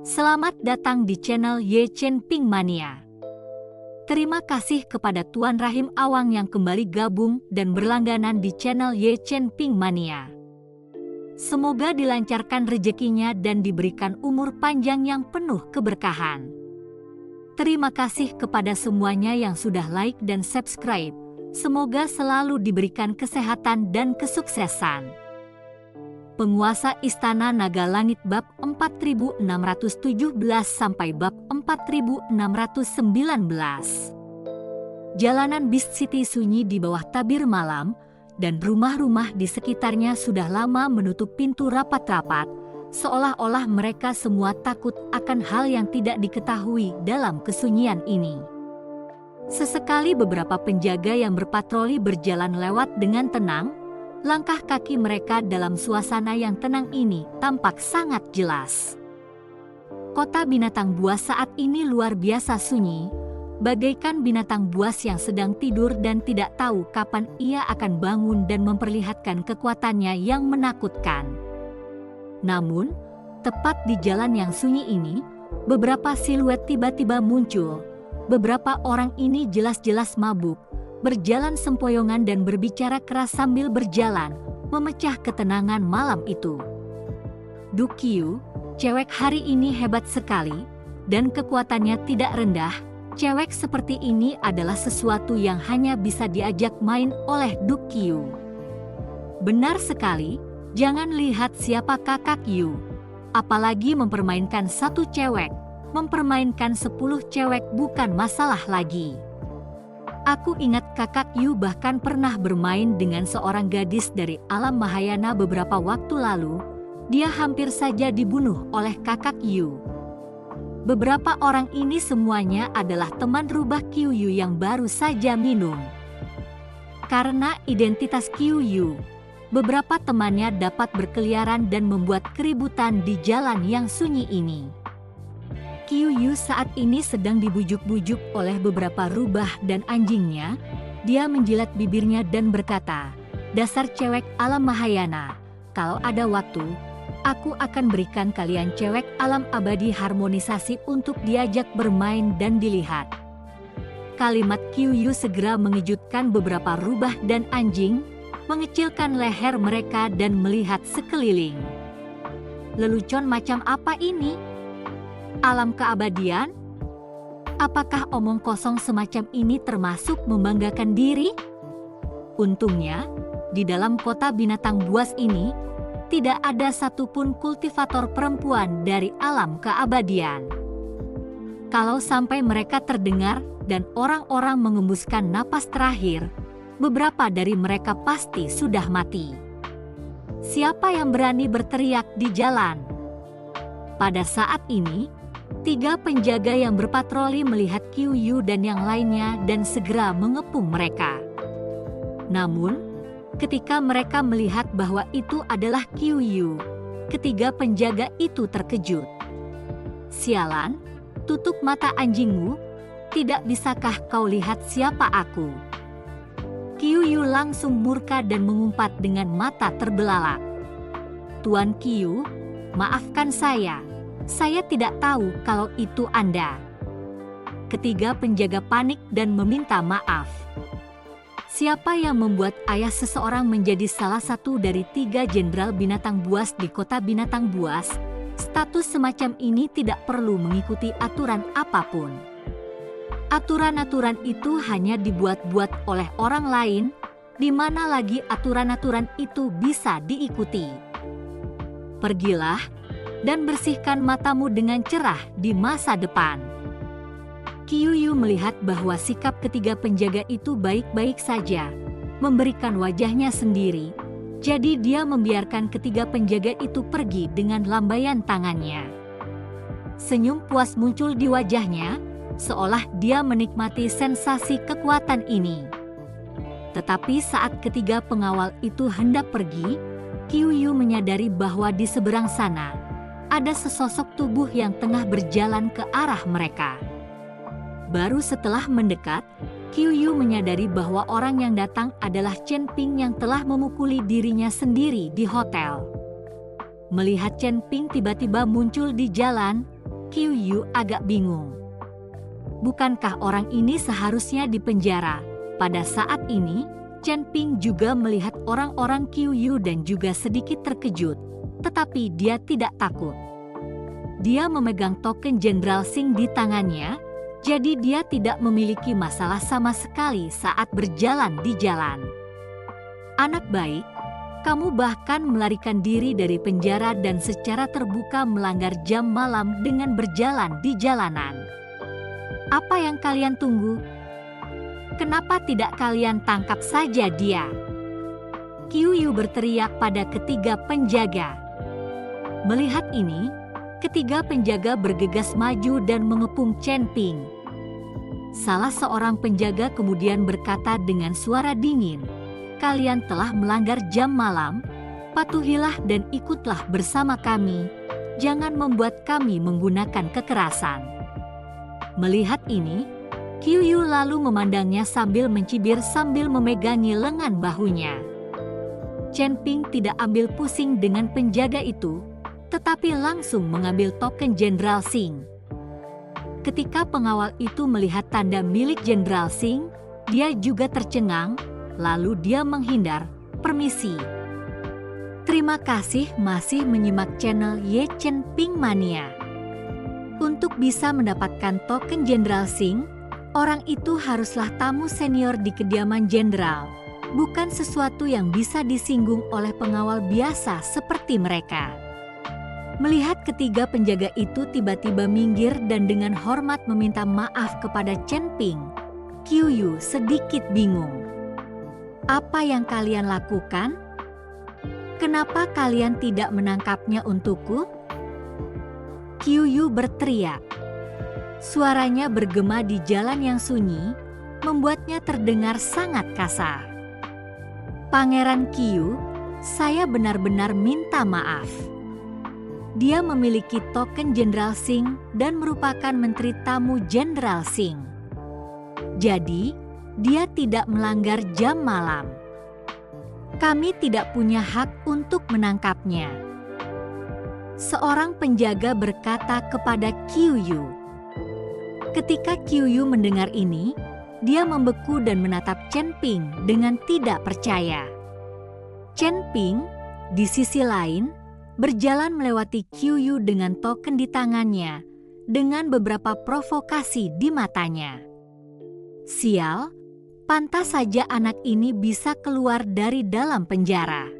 Selamat datang di channel Ye Chen Ping Mania. Terima kasih kepada Tuan Rahim Awang yang kembali gabung dan berlangganan di channel Ye Chen Ping Mania. Semoga dilancarkan rezekinya dan diberikan umur panjang yang penuh keberkahan. Terima kasih kepada semuanya yang sudah like dan subscribe. Semoga selalu diberikan kesehatan dan kesuksesan. Penguasa Istana Naga Langit bab 4617 sampai bab 4619. Jalanan Beast City sunyi di bawah tabir malam, dan rumah-rumah di sekitarnya sudah lama menutup pintu rapat-rapat, seolah-olah mereka semua takut akan hal yang tidak diketahui dalam kesunyian ini. Sesekali beberapa penjaga yang berpatroli berjalan lewat dengan tenang. Langkah kaki mereka dalam suasana yang tenang ini tampak sangat jelas. Kota binatang buas saat ini luar biasa sunyi, bagaikan binatang buas yang sedang tidur dan tidak tahu kapan ia akan bangun dan memperlihatkan kekuatannya yang menakutkan. Namun, tepat di jalan yang sunyi ini, beberapa siluet tiba-tiba muncul. Beberapa orang ini jelas-jelas mabuk, berjalan sempoyongan dan berbicara keras sambil berjalan, memecah ketenangan malam itu. Du Qiu, cewek hari ini hebat sekali, dan kekuatannya tidak rendah. Cewek seperti ini adalah sesuatu yang hanya bisa diajak main oleh Du Qiu. Benar sekali, jangan lihat siapa kakak Yu. Apalagi mempermainkan satu cewek, mempermainkan 10 cewek bukan masalah lagi. Aku ingat kakak Yu bahkan pernah bermain dengan seorang gadis dari alam Mahayana beberapa waktu lalu. Dia hampir saja dibunuh oleh kakak Yu. Beberapa orang ini semuanya adalah teman rubah Qiu Yu yang baru saja minum. Karena identitas Qiu Yu, beberapa temannya dapat berkeliaran dan membuat keributan di jalan yang sunyi ini. Qiu Yu saat ini sedang dibujuk-bujuk oleh beberapa rubah dan anjingnya. Dia menjilat bibirnya dan berkata, "Dasar cewek alam Mahayana, kalau ada waktu, aku akan berikan kalian cewek alam abadi harmonisasi untuk diajak bermain dan dilihat." Kalimat Qiu Yu segera mengejutkan beberapa rubah dan anjing, mengecilkan leher mereka dan melihat sekeliling. Lelucon macam apa ini? Alam keabadian? Apakah omong kosong semacam ini termasuk membanggakan diri? Untungnya, di dalam kota binatang buas ini, tidak ada satupun kultivator perempuan dari alam keabadian. Kalau sampai mereka terdengar dan orang-orang mengembuskan napas terakhir, beberapa dari mereka pasti sudah mati. Siapa yang berani berteriak di jalan? Pada saat ini, 3 penjaga yang berpatroli melihat Qiu Yu dan yang lainnya dan segera mengepung mereka. Namun, ketika mereka melihat bahwa itu adalah Qiu Yu, ketiga penjaga itu terkejut. "Sialan, tutup mata anjingmu, tidak bisakah kau lihat siapa aku?" Qiu Yu langsung murka dan mengumpat dengan mata terbelalak. "Tuan Qiu, maafkan saya tidak tahu kalau itu Anda." Ketiga penjaga panik dan meminta maaf. Siapa yang membuat ayah seseorang menjadi salah satu dari 3 jenderal binatang buas di kota binatang buas? Status semacam ini tidak perlu mengikuti aturan apapun. Aturan-aturan itu hanya dibuat-buat oleh orang lain, di mana lagi aturan-aturan itu bisa diikuti. Pergilah dan bersihkan matamu dengan cerah di masa depan. Qiu Yu melihat bahwa sikap ketiga penjaga itu baik-baik saja, memberikan wajahnya sendiri, jadi dia membiarkan ketiga penjaga itu pergi dengan lambaian tangannya. Senyum puas muncul di wajahnya, seolah dia menikmati sensasi kekuatan ini. Tetapi saat ketiga pengawal itu hendak pergi, Qiu Yu menyadari bahwa di seberang sana ada sesosok tubuh yang tengah berjalan ke arah mereka. Baru setelah mendekat, Qiu Yu menyadari bahwa orang yang datang adalah Chen Ping yang telah memukuli dirinya sendiri di hotel. Melihat Chen Ping tiba-tiba muncul di jalan, Qiuyu agak bingung. Bukankah orang ini seharusnya dipenjara? Pada saat ini, Chen Ping juga melihat orang-orang Qiuyu dan juga sedikit terkejut, tetapi dia tidak takut. Dia memegang token Jenderal Xing di tangannya, jadi dia tidak memiliki masalah sama sekali saat berjalan di jalan. Anak baik, kamu bahkan melarikan diri dari penjara dan secara terbuka melanggar jam malam dengan berjalan di jalanan. Apa yang kalian tunggu? Kenapa tidak kalian tangkap saja dia? Qiuyu berteriak pada ketiga penjaga. Melihat ini, ketiga penjaga bergegas maju dan mengepung Chen Ping. Salah seorang penjaga kemudian berkata dengan suara dingin, "Kalian telah melanggar jam malam, patuhilah dan ikutlah bersama kami. Jangan membuat kami menggunakan kekerasan." Melihat ini, Qiuyu lalu memandangnya sambil mencibir sambil memegangi lengan bahunya. Chen Ping tidak ambil pusing dengan penjaga itu, tetapi langsung mengambil token Jenderal Xing. Ketika pengawal itu melihat tanda milik Jenderal Xing, dia juga tercengang, lalu dia menghindar. "Permisi." Terima kasih masih menyimak channel Ye Chen Ping Mania. Untuk bisa mendapatkan token Jenderal Xing, orang itu haruslah tamu senior di kediaman jenderal, bukan sesuatu yang bisa disinggung oleh pengawal biasa seperti mereka. Melihat ketiga penjaga itu tiba-tiba minggir dan dengan hormat meminta maaf kepada Chen Ping, Qiuyu sedikit bingung. "Apa yang kalian lakukan? Kenapa kalian tidak menangkapnya untukku?" Qiuyu berteriak. Suaranya bergema di jalan yang sunyi, membuatnya terdengar sangat kasar. "Pangeran Qiu, saya benar-benar minta maaf." Dia memiliki token Jenderal Xing dan merupakan menteri tamu Jenderal Xing. Jadi, dia tidak melanggar jam malam. Kami tidak punya hak untuk menangkapnya. Seorang penjaga berkata kepada Qiuyu. Ketika Qiuyu mendengar ini, dia membeku dan menatap Chen Ping dengan tidak percaya. Chen Ping, di sisi lain, berjalan melewati Qiuyu dengan token di tangannya, dengan beberapa provokasi di matanya. "Sial, pantas saja anak ini bisa keluar dari dalam penjara.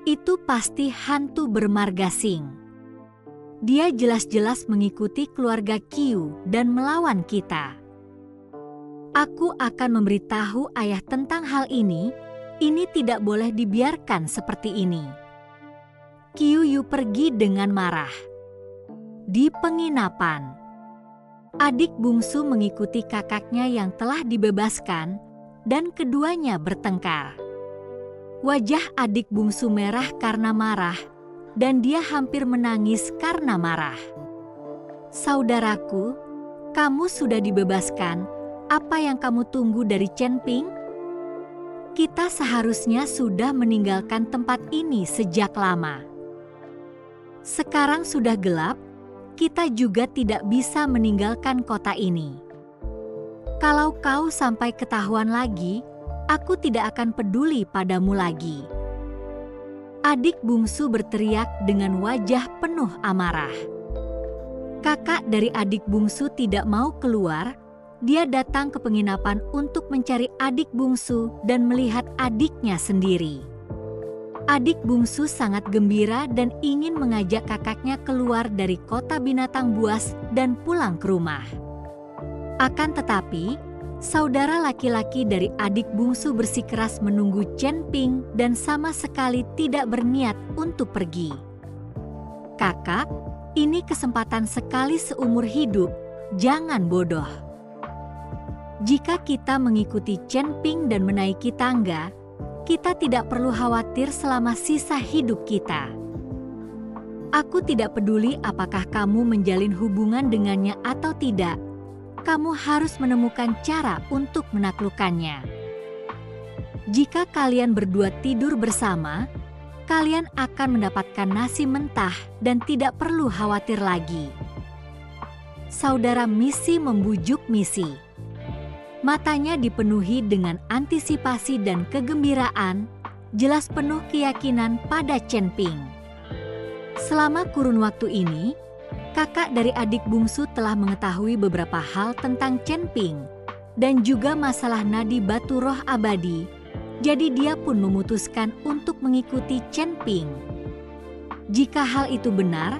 Itu pasti hantu bermarga Xing. Dia jelas-jelas mengikuti keluarga Qiu dan melawan kita. Aku akan memberitahu ayah tentang hal ini tidak boleh dibiarkan seperti ini." Qiuyu pergi dengan marah. Di penginapan, adik bungsu mengikuti kakaknya yang telah dibebaskan dan keduanya bertengkar. Wajah adik bungsu merah karena marah dan dia hampir menangis karena marah. "Saudaraku, kamu sudah dibebaskan. Apa yang kamu tunggu dari Chen Ping? Kita seharusnya sudah meninggalkan tempat ini sejak lama. Sekarang sudah gelap, kita juga tidak bisa meninggalkan kota ini. Kalau kau sampai ketahuan lagi, aku tidak akan peduli padamu lagi." Adik bungsu berteriak dengan wajah penuh amarah. Kakak dari adik bungsu tidak mau keluar. Dia datang ke penginapan untuk mencari adik bungsu dan melihat adiknya sendiri. Adik bungsu sangat gembira dan ingin mengajak kakaknya keluar dari kota binatang buas dan pulang ke rumah. Akan tetapi, saudara laki-laki dari adik bungsu bersikeras menunggu Chen Ping dan sama sekali tidak berniat untuk pergi. "Kakak, ini kesempatan sekali seumur hidup, jangan bodoh. Jika kita mengikuti Chen Ping dan menaiki tangga, kita tidak perlu khawatir selama sisa hidup kita. Aku tidak peduli apakah kamu menjalin hubungan dengannya atau tidak. Kamu harus menemukan cara untuk menaklukkannya. Jika kalian berdua tidur bersama, kalian akan mendapatkan nasi mentah dan tidak perlu khawatir lagi." saudara Misi membujuk Misi. Matanya dipenuhi dengan antisipasi dan kegembiraan, jelas penuh keyakinan pada Chen Ping. Selama kurun waktu ini, kakak dari adik bungsu telah mengetahui beberapa hal tentang Chen Ping dan juga masalah nadi batu roh abadi, jadi dia pun memutuskan untuk mengikuti Chen Ping. Jika hal itu benar,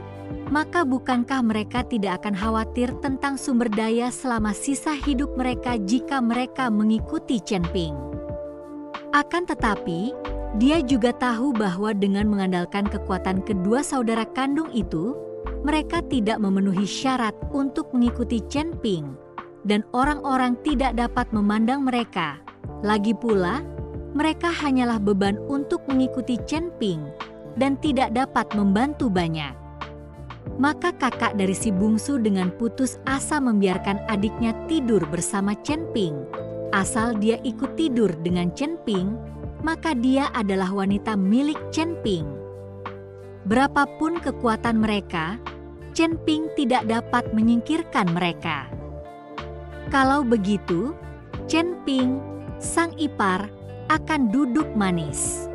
maka bukankah mereka tidak akan khawatir tentang sumber daya selama sisa hidup mereka jika mereka mengikuti Chen Ping? Akan tetapi, dia juga tahu bahwa dengan mengandalkan kekuatan kedua saudara kandung itu, mereka tidak memenuhi syarat untuk mengikuti Chen Ping, dan orang-orang tidak dapat memandang mereka. Lagi pula, mereka hanyalah beban untuk mengikuti Chen Ping dan tidak dapat membantu banyak. Maka kakak dari si bungsu dengan putus asa membiarkan adiknya tidur bersama Chen Ping. Asal dia ikut tidur dengan Chen Ping, maka dia adalah wanita milik Chen Ping. Berapapun kekuatan mereka, Chen Ping tidak dapat menyingkirkan mereka. Kalau begitu, Chen Ping, sang ipar, akan duduk manis.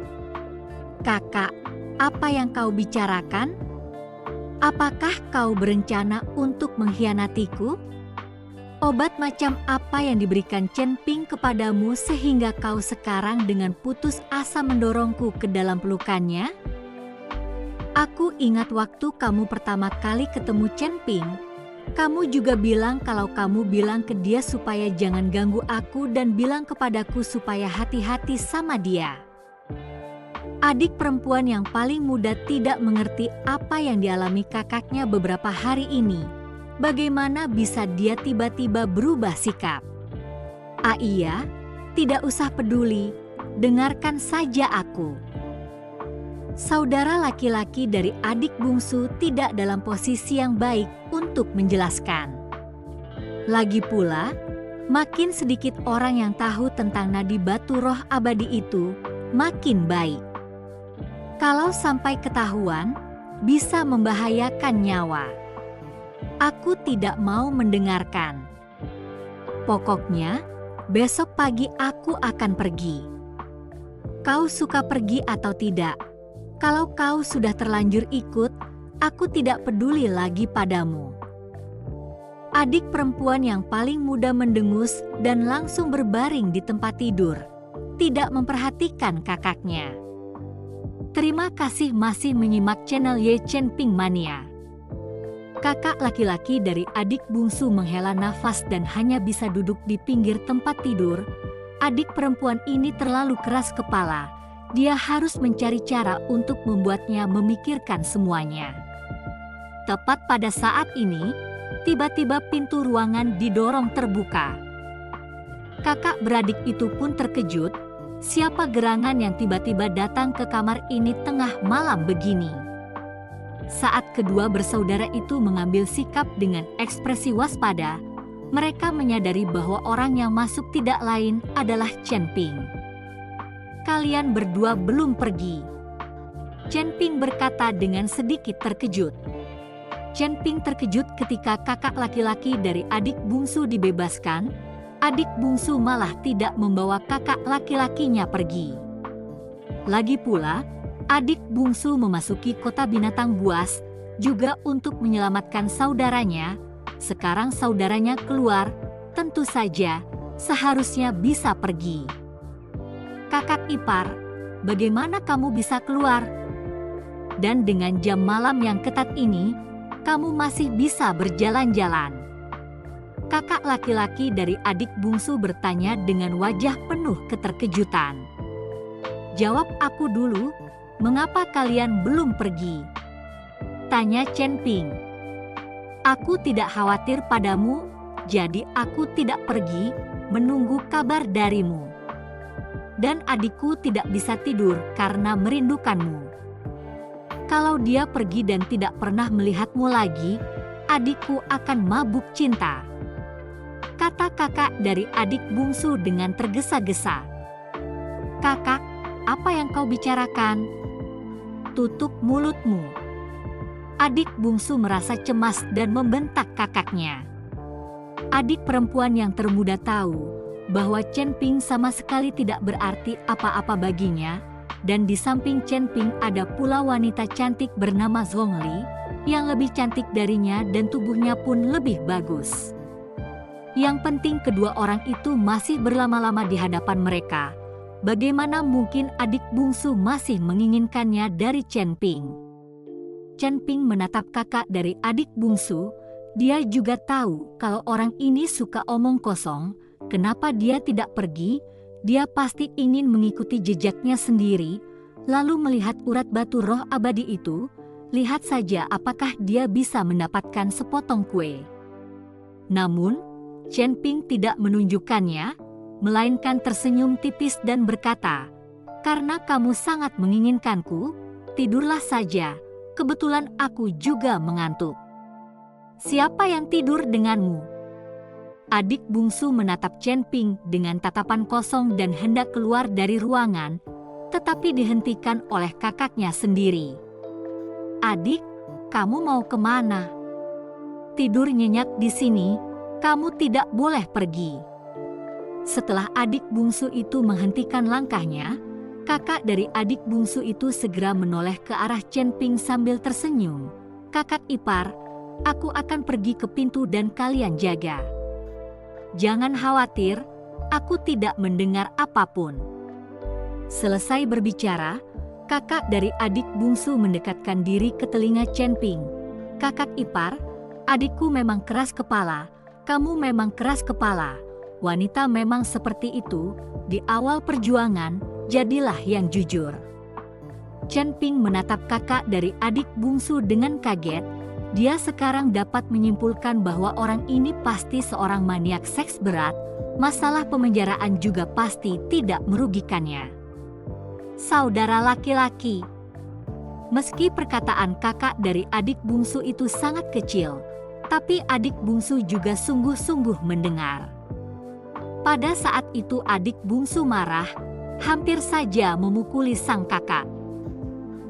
"Kakak, apa yang kau bicarakan? Apakah kau berencana untuk mengkhianatiku? Obat macam apa yang diberikan Chen Ping kepadamu sehingga kau sekarang dengan putus asa mendorongku ke dalam pelukannya? Aku ingat waktu kamu pertama kali ketemu Chen Ping, kamu juga bilang kalau kamu bilang ke dia supaya jangan ganggu aku dan bilang kepadaku supaya hati-hati sama dia." Adik perempuan yang paling muda tidak mengerti apa yang dialami kakaknya beberapa hari ini. Bagaimana bisa dia tiba-tiba berubah sikap? Iya, tidak usah peduli, dengarkan saja aku. Saudara laki-laki dari adik bungsu tidak dalam posisi yang baik untuk menjelaskan. Lagi pula, makin sedikit orang yang tahu tentang nadi batu roh abadi itu, makin baik. Kalau sampai ketahuan, bisa membahayakan nyawa. Aku tidak mau mendengarkan. Pokoknya, besok pagi aku akan pergi. Kau suka pergi atau tidak? Kalau kau sudah terlanjur ikut, aku tidak peduli lagi padamu. Adik perempuan yang paling muda mendengus dan langsung berbaring di tempat tidur, tidak memperhatikan kakaknya. Terima kasih masih menyimak channel Ye Chen Ping Mania. Kakak laki-laki dari adik bungsu menghela nafas dan hanya bisa duduk di pinggir tempat tidur. Adik perempuan ini terlalu keras kepala. Dia harus mencari cara untuk membuatnya memikirkan semuanya. Tepat pada saat ini, tiba-tiba pintu ruangan didorong terbuka. Kakak beradik itu pun terkejut. Siapa gerangan yang tiba-tiba datang ke kamar ini tengah malam begini? Saat kedua bersaudara itu mengambil sikap dengan ekspresi waspada, mereka menyadari bahwa orang yang masuk tidak lain adalah Chen Ping. "Kalian berdua belum pergi," Chen Ping berkata dengan sedikit terkejut. Chen Ping terkejut ketika kakak laki-laki dari adik bungsu dibebaskan. Adik bungsu malah tidak membawa kakak laki-lakinya pergi. Lagi pula, adik bungsu memasuki kota binatang buas juga untuk menyelamatkan saudaranya. Sekarang saudaranya keluar, tentu saja seharusnya bisa pergi. "Kakak ipar, bagaimana kamu bisa keluar? Dan dengan jam malam yang ketat ini, kamu masih bisa berjalan-jalan?" Kakak laki-laki dari adik bungsu bertanya dengan wajah penuh keterkejutan. "Jawab aku dulu, mengapa kalian belum pergi?" tanya Chen Ping. "Aku tidak khawatir padamu, jadi aku tidak pergi menunggu kabar darimu. Dan adikku tidak bisa tidur karena merindukanmu. Kalau dia pergi dan tidak pernah melihatmu lagi, adikku akan mabuk cinta," kata kakak dari adik bungsu dengan tergesa-gesa. "Kakak, apa yang kau bicarakan? Tutup mulutmu. Adik bungsu merasa cemas dan membentak kakaknya. Adik perempuan yang termuda tahu bahwa Chen Ping sama sekali tidak berarti apa-apa baginya, dan di samping Chen Ping ada pula wanita cantik bernama Zhongli yang lebih cantik darinya dan tubuhnya pun lebih bagus. Yang penting kedua orang itu masih berlama-lama di hadapan mereka. Bagaimana mungkin adik bungsu masih menginginkannya dari Chen Ping? Chen Ping menatap kakak dari adik bungsu. Dia juga tahu kalau orang ini suka omong kosong. Kenapa dia tidak pergi? Dia pasti ingin mengikuti jejaknya sendiri, lalu melihat urat batu roh abadi itu. Lihat saja apakah dia bisa mendapatkan sepotong kue. Namun, Chen Ping tidak menunjukkannya, melainkan tersenyum tipis dan berkata, "Karena kamu sangat menginginkanku, tidurlah saja. Kebetulan aku juga mengantuk." "Siapa yang tidur denganmu?" Adik bungsu menatap Chen Ping dengan tatapan kosong dan hendak keluar dari ruangan, tetapi dihentikan oleh kakaknya sendiri. "Adik, kamu mau kemana? Tidur nyenyak di sini, kamu tidak boleh pergi." Setelah adik bungsu itu menghentikan langkahnya, kakak dari adik bungsu itu segera menoleh ke arah Chen Ping sambil tersenyum. "Kakak ipar, aku akan pergi ke pintu dan kalian jaga. Jangan khawatir, aku tidak mendengar apapun." Selesai berbicara, kakak dari adik bungsu mendekatkan diri ke telinga Chen Ping. "Kakak ipar, adikku memang keras kepala, kamu memang keras kepala. Wanita memang seperti itu, di awal perjuangan, jadilah yang jujur." Chen Ping menatap kakak dari adik bungsu dengan kaget. Dia sekarang dapat menyimpulkan bahwa orang ini pasti seorang maniak seks berat. Masalah pemenjaraan juga pasti tidak merugikannya. Saudara laki-laki. Meski perkataan kakak dari adik bungsu itu sangat kecil, tapi adik bungsu juga sungguh-sungguh mendengar. Pada saat itu adik bungsu marah, hampir saja memukuli sang kakak.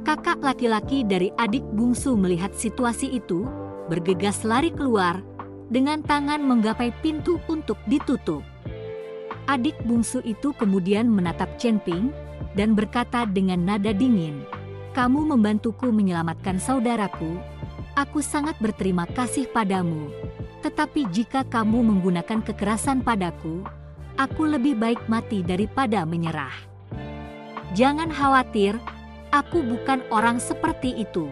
Kakak laki-laki dari adik bungsu melihat situasi itu, bergegas lari keluar, dengan tangan menggapai pintu untuk ditutup. Adik bungsu itu kemudian menatap Chen Ping, dan berkata dengan nada dingin, "Kamu membantuku menyelamatkan saudaraku. Aku sangat berterima kasih padamu. Tetapi jika kamu menggunakan kekerasan padaku, aku lebih baik mati daripada menyerah. Jangan khawatir, aku bukan orang seperti itu."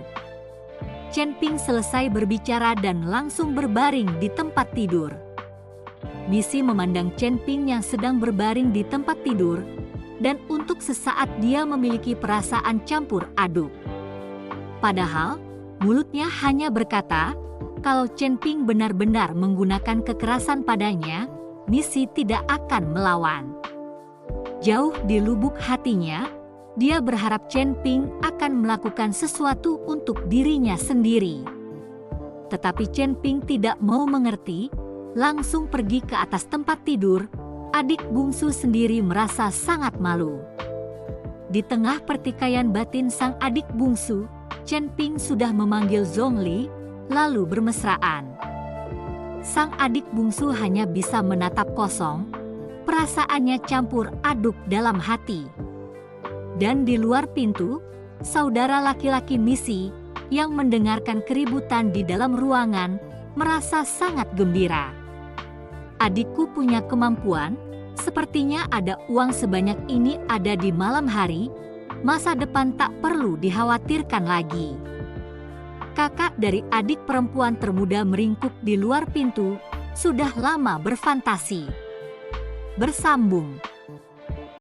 Chen Ping selesai berbicara dan langsung berbaring di tempat tidur. Misi memandang Chen Ping yang sedang berbaring di tempat tidur, dan untuk sesaat dia memiliki perasaan campur aduk. Padahal, mulutnya hanya berkata, kalau Chen Ping benar-benar menggunakan kekerasan padanya, Misi tidak akan melawan. Jauh di lubuk hatinya, dia berharap Chen Ping akan melakukan sesuatu untuk dirinya sendiri. Tetapi Chen Ping tidak mau mengerti, langsung pergi ke atas tempat tidur. Adik bungsu sendiri merasa sangat malu. Di tengah pertikaian batin sang adik bungsu, Chen Ping sudah memanggil Zhongli, lalu bermesraan. Sang adik bungsu hanya bisa menatap kosong, perasaannya campur aduk dalam hati. Dan di luar pintu, saudara laki-laki Misi yang mendengarkan keributan di dalam ruangan merasa sangat gembira. "Adikku punya kemampuan, sepertinya ada uang sebanyak ini ada di malam hari, masa depan tak perlu dikhawatirkan lagi." Kakak dari adik perempuan termuda meringkuk di luar pintu, sudah lama berfantasi. Bersambung.